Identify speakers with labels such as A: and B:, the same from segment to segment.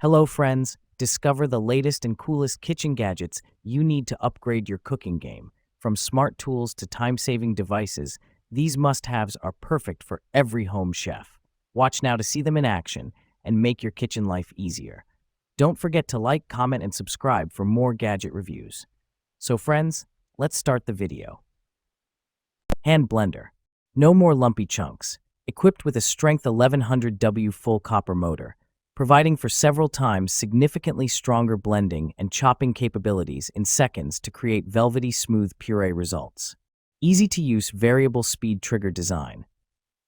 A: Hello, friends. Discover the latest and coolest kitchen gadgets you need to upgrade your cooking game. From smart tools to time-saving devices, these must-haves are perfect for every home chef. Watch now to see them in action and make your kitchen life easier. Don't forget to like, comment, and subscribe for more gadget reviews. So, friends, let's start the video. Hand blender. No more lumpy chunks. Equipped with a strength 1100W full copper motor, providing for several times significantly stronger blending and chopping capabilities in seconds to create velvety smooth puree results. Easy-to-use variable speed trigger design.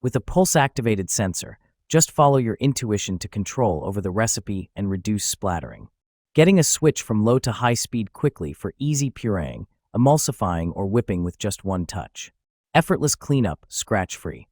A: With a pulse-activated sensor, just follow your intuition to control over the recipe and reduce splattering. Getting a switch from low to high speed quickly for easy pureeing, emulsifying, or whipping with just one touch. Effortless cleanup, scratch-free.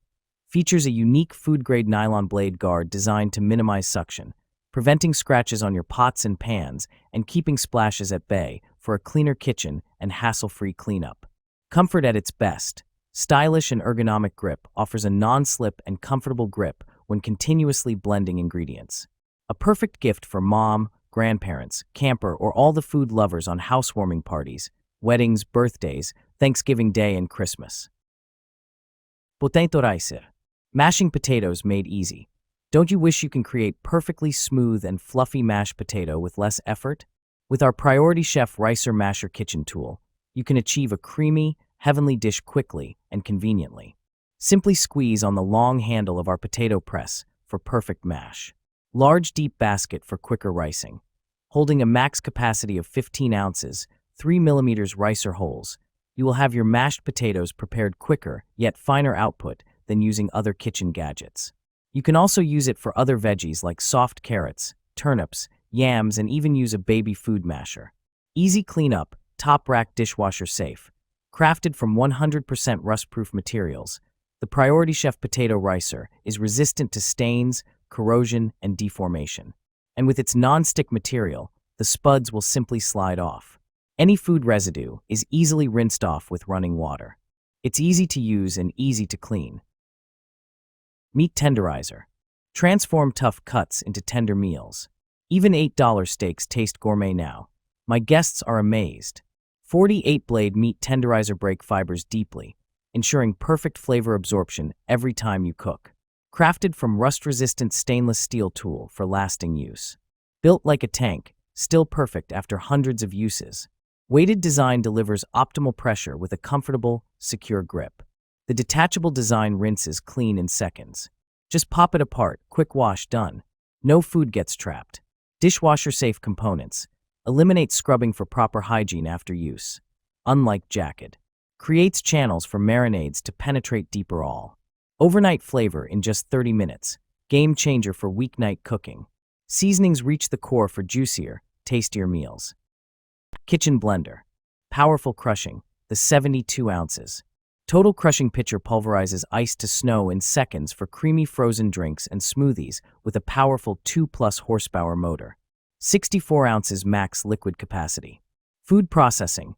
A: Features a unique food-grade nylon blade guard designed to minimize suction, preventing scratches on your pots and pans and keeping splashes at bay for a cleaner kitchen and hassle-free cleanup. Comfort at its best. Stylish and ergonomic grip offers a non-slip and comfortable grip when continuously blending ingredients. A perfect gift for mom, grandparents, camper, or all the food lovers on housewarming parties, weddings, birthdays, Thanksgiving Day, and Christmas. Potento Ricer. Mashing potatoes made easy. Don't you wish you can create perfectly smooth and fluffy mashed potato with less effort? With our Priority Chef Ricer Masher kitchen tool, you can achieve a creamy, heavenly dish quickly and conveniently. Simply squeeze on the long handle of our potato press for perfect mash. Large deep basket for quicker ricing. Holding a max capacity of 15 ounces, 3 mm ricer holes, you will have your mashed potatoes prepared quicker yet finer output than using other kitchen gadgets. You can also use it for other veggies like soft carrots, turnips, yams, and even use a baby food masher. Easy cleanup, top rack dishwasher safe. Crafted from 100% rust-proof materials, the Priority Chef Potato Ricer is resistant to stains, corrosion, and deformation. And with its non-stick material, the spuds will simply slide off. Any food residue is easily rinsed off with running water. It's easy to use and easy to clean. Meat Tenderizer. Transform tough cuts into tender meals. Even $8 steaks taste gourmet now. My guests are amazed. 48-blade meat tenderizer break fibers deeply, ensuring perfect flavor absorption every time you cook. Crafted from rust-resistant stainless steel tool for lasting use. Built like a tank, still perfect after hundreds of uses. Weighted design delivers optimal pressure with a comfortable, secure grip. The detachable design rinses clean in seconds. Just pop it apart, quick wash, done. No food gets trapped. Dishwasher-safe components. Eliminate scrubbing for proper hygiene after use. Unlike jacket. Creates channels for marinades to penetrate deeper all. Overnight flavor in just 30 minutes. Game changer for weeknight cooking. Seasonings reach the core for juicier, tastier meals. Kitchen blender. Powerful crushing, the 72 ounces. Total crushing pitcher pulverizes ice to snow in seconds for creamy frozen drinks and smoothies with a powerful 2+ horsepower motor. 64 ounces max liquid capacity. Food processing.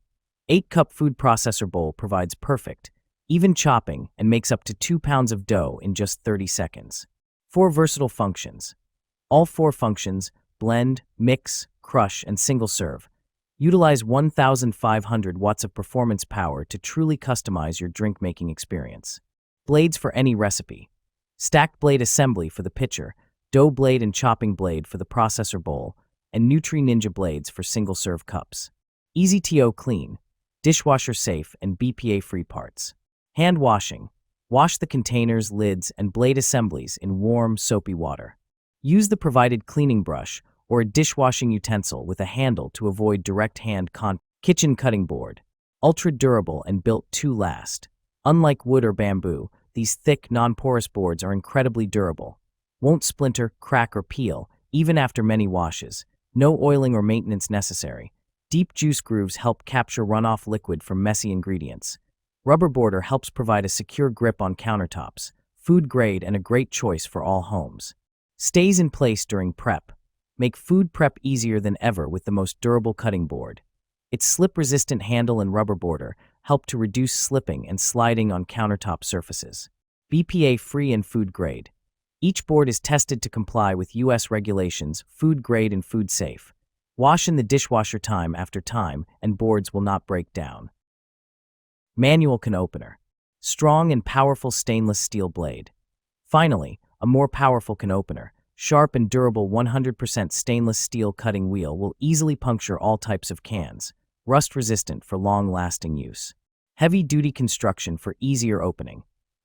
A: 8-cup food processor bowl provides perfect, even chopping and makes up to 2 pounds of dough in just 30 seconds. 4 versatile functions. All 4 functions, blend, mix, crush, and single serve, utilize 1,500 watts of performance power to truly customize your drink-making experience. Blades for any recipe. Stacked blade assembly for the pitcher, dough blade and chopping blade for the processor bowl, and Nutri Ninja blades for single-serve cups. Easy to clean, dishwasher-safe, and BPA-free parts. Hand washing. Wash the containers, lids, and blade assemblies in warm, soapy water. Use the provided cleaning brush or a dishwashing utensil with a handle to avoid direct hand contact. Kitchen cutting board. Ultra durable and built to last. Unlike wood or bamboo, these thick, non-porous boards are incredibly durable. Won't splinter, crack, or peel, even after many washes. No oiling or maintenance necessary. Deep juice grooves help capture runoff liquid from messy ingredients. Rubber border helps provide a secure grip on countertops. Food grade and a great choice for all homes. Stays in place during prep. Make food prep easier than ever with the most durable cutting board. Its slip-resistant handle and rubber border help to reduce slipping and sliding on countertop surfaces. BPA-free and food grade. Each board is tested to comply with U.S. regulations, food grade and food safe. Wash in the dishwasher time after time, and boards will not break down. Manual can opener. Strong and powerful stainless steel blade. Finally, a more powerful can opener. Sharp and durable 100% stainless steel cutting wheel will easily puncture all types of cans. Rust-resistant for long-lasting use. Heavy-duty construction for easier opening.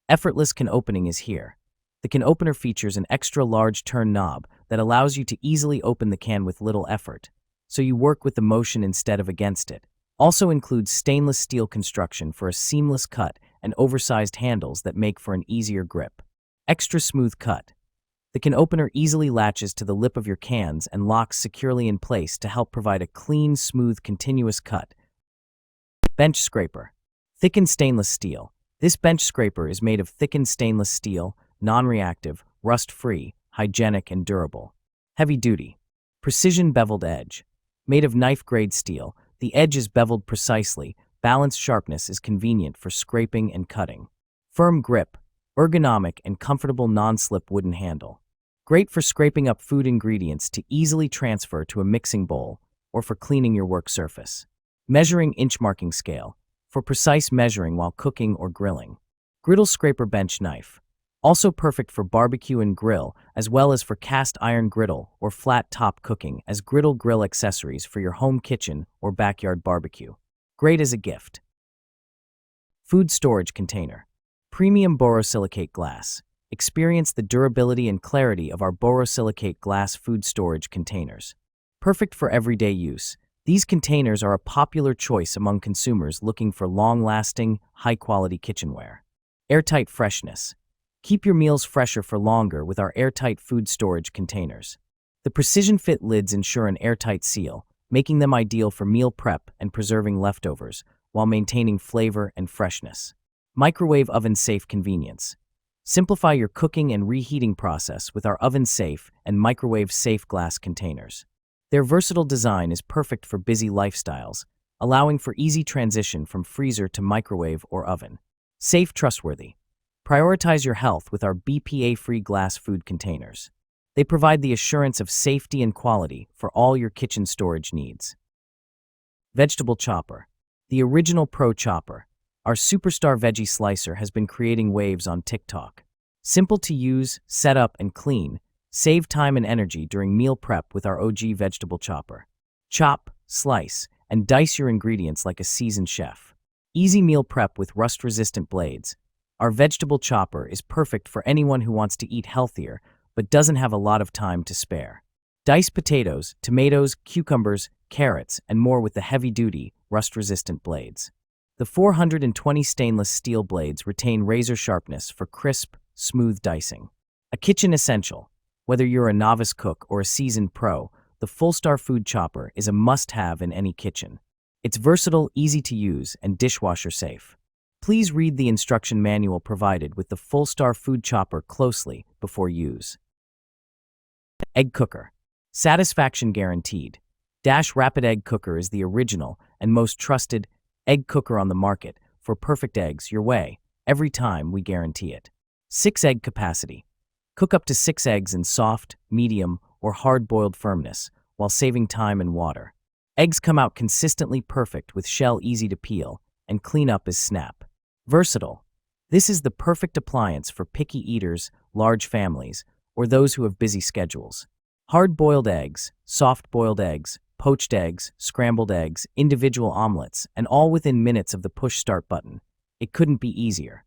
A: Effortless can opening is here. The can opener features an extra large turn knob that allows you to easily open the can with little effort, so you work with the motion instead of against it. Also includes stainless steel construction for a seamless cut and oversized handles that make for an easier grip. Extra smooth cut. The can opener easily latches to the lip of your cans and locks securely in place to help provide a clean, smooth, continuous cut. Bench scraper. Thickened stainless steel. This bench scraper is made of thickened stainless steel, non-reactive, rust-free, hygienic, and durable. Heavy duty. Precision beveled edge. Made of knife-grade steel, the edge is beveled precisely. Balanced sharpness is convenient for scraping and cutting. Firm grip. Ergonomic and comfortable non-slip wooden handle. Great for scraping up food ingredients to easily transfer to a mixing bowl or for cleaning your work surface. Measuring inch marking scale. For precise measuring while cooking or grilling. Griddle scraper bench knife. Also perfect for barbecue and grill, as well as for cast iron griddle or flat top cooking as griddle grill accessories for your home kitchen or backyard barbecue. Great as a gift. Food storage container. Premium borosilicate glass. Experience the durability and clarity of our borosilicate glass food storage containers. Perfect for everyday use. These containers are a popular choice among consumers looking for long-lasting, high-quality kitchenware. Airtight freshness. Keep your meals fresher for longer with our airtight food storage containers. The precision-fit lids ensure an airtight seal, making them ideal for meal prep and preserving leftovers, while maintaining flavor and freshness. Microwave oven-safe convenience. Simplify your cooking and reheating process with our oven-safe and microwave-safe glass containers. Their versatile design is perfect for busy lifestyles, allowing for easy transition from freezer to microwave or oven. Safe, trustworthy. Prioritize your health with our BPA-free glass food containers. They provide the assurance of safety and quality for all your kitchen storage needs. Vegetable chopper. The original Pro Chopper. Our superstar veggie slicer has been creating waves on TikTok. Simple to use, set up, and clean. Save time and energy during meal prep with our OG vegetable chopper. Chop, slice, and dice your ingredients like a seasoned chef. Easy meal prep with rust-resistant blades. Our vegetable chopper is perfect for anyone who wants to eat healthier but doesn't have a lot of time to spare. Dice potatoes, tomatoes, cucumbers, carrots, and more with the heavy-duty, rust-resistant blades. The 420 stainless steel blades retain razor sharpness for crisp, smooth dicing. A kitchen essential. Whether you're a novice cook or a seasoned pro, the Full-Star Food Chopper is a must-have in any kitchen. It's versatile, easy to use, and dishwasher safe. Please read the instruction manual provided with the Full-Star Food Chopper closely before use. Egg cooker. Satisfaction guaranteed. Dash Rapid Egg Cooker is the original and most trusted egg cooker on the market for perfect eggs your way, every time we guarantee it. 6 egg capacity. Cook up to 6 eggs in soft, medium, or hard-boiled firmness while saving time and water. Eggs come out consistently perfect with shell easy to peel, and cleanup is snap. Versatile. This is the perfect appliance for picky eaters, large families, or those who have busy schedules. Hard-boiled eggs, soft-boiled eggs, poached eggs, scrambled eggs, individual omelets, and all within minutes of the push start button. It couldn't be easier.